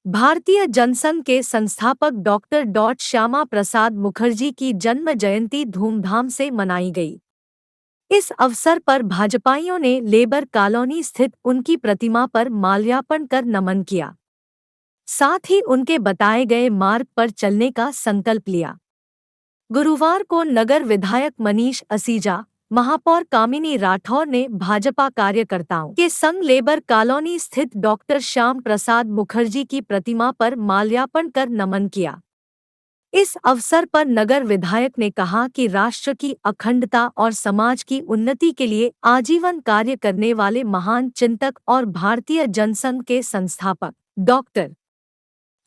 भारतीय जनसंघ के संस्थापक डॉक्टर श्यामा प्रसाद मुखर्जी की जन्म जयंती धूमधाम से मनाई गई। इस अवसर पर भाजपाइयों ने लेबर कॉलोनी स्थित उनकी प्रतिमा पर माल्यार्पण कर नमन किया। साथ ही उनके बताए गए मार्ग पर चलने का संकल्प लिया। गुरुवार को नगर विधायक मनीष असीजा, महापौर कामिनी राठौर ने भाजपा कार्यकर्ताओं के संग लेबर कॉलोनी स्थित डॉक्टर श्याम प्रसाद मुखर्जी की प्रतिमा पर माल्यार्पण कर नमन किया। इस अवसर पर नगर विधायक ने कहा कि राष्ट्र की अखंडता और समाज की उन्नति के लिए आजीवन कार्य करने वाले महान चिंतक और भारतीय जनसंघ के संस्थापक डॉक्टर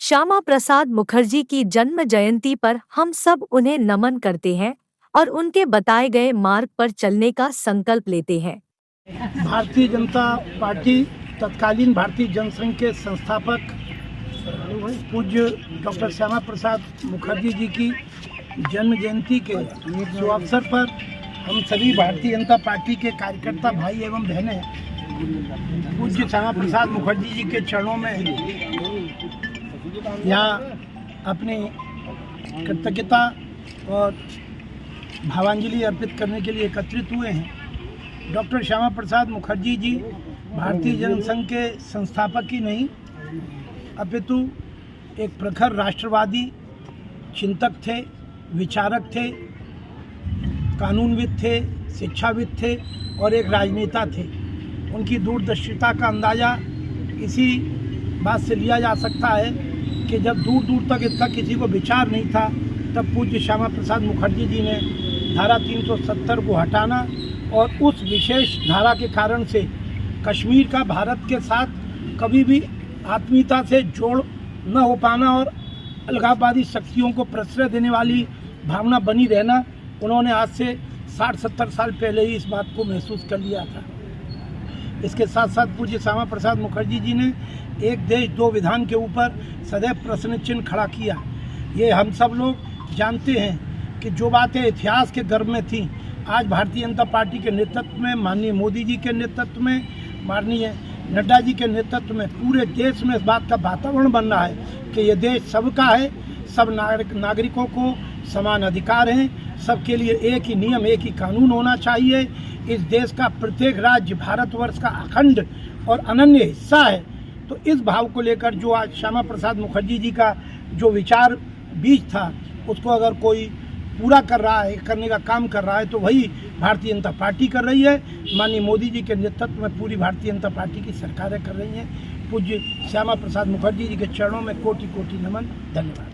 श्यामा प्रसाद मुखर्जी की जन्म जयंती पर हम सब उन्हें नमन करते हैं और उनके बताए गए मार्ग पर चलने का संकल्प लेते हैं। भारतीय जनता पार्टी तत्कालीन भारतीय जनसंघ के संस्थापक पूज्य डॉक्टर श्यामा प्रसाद मुखर्जी जी की जन्म जयंती के शुभ अवसर पर हम सभी भारतीय जनता पार्टी के कार्यकर्ता भाई एवं बहनें पूज्य श्यामा प्रसाद मुखर्जी जी के चरणों में यहाँ अपनी कृतज्ञता और भावांजलि अर्पित करने के लिए एकत्रित हुए हैं। डॉक्टर श्यामा प्रसाद मुखर्जी जी भारतीय जनसंघ के संस्थापक ही नहीं अपितु एक प्रखर राष्ट्रवादी चिंतक थे, विचारक थे, कानूनविद थे, शिक्षाविद थे और एक राजनेता थे। उनकी दूरदर्शिता का अंदाज़ा इसी बात से लिया जा सकता है कि जब दूर दूर तक इसका किसी को विचार नहीं था, तब पूज्य श्यामा प्रसाद मुखर्जी जी ने धारा 370 को हटाना और उस विशेष धारा के कारण से कश्मीर का भारत के साथ कभी भी आत्मीयता से जोड़ न हो पाना और अलगाववादी शक्तियों को प्रश्रय देने वाली भावना बनी रहना, उन्होंने आज से 60-70 साल पहले ही इस बात को महसूस कर लिया था। इसके साथ साथ पूज्य श्यामा प्रसाद मुखर्जी जी ने एक देश दो विधान के ऊपर सदैव प्रश्न चिन्ह खड़ा किया। ये हम सब लोग जानते हैं कि जो बातें इतिहास के गर्भ में थीं, आज भारतीय जनता पार्टी के नेतृत्व में, माननीय मोदी जी के नेतृत्व में, माननीय नड्डा जी के नेतृत्व में पूरे देश में इस बात का वातावरण बन रहा है कि ये देश सबका है, सब नागरिकों को समान अधिकार हैं, सबके लिए एक ही नियम, एक ही कानून होना चाहिए। इस देश का प्रत्येक राज्य भारतवर्ष का अखंड और अनन्य हिस्सा है। तो इस भाव को लेकर जो आज श्यामा प्रसाद मुखर्जी जी का जो विचार बीज था, उसको अगर कोई पूरा कर रहा है, करने का काम कर रहा है, तो वही भारतीय जनता पार्टी कर रही है। माननीय मोदी जी के नेतृत्व में पूरी भारतीय जनता पार्टी की सरकारें कर रही हैं। पूज्य श्यामा प्रसाद मुखर्जी जी के चरणों में कोटि कोटि नमन। धन्यवाद।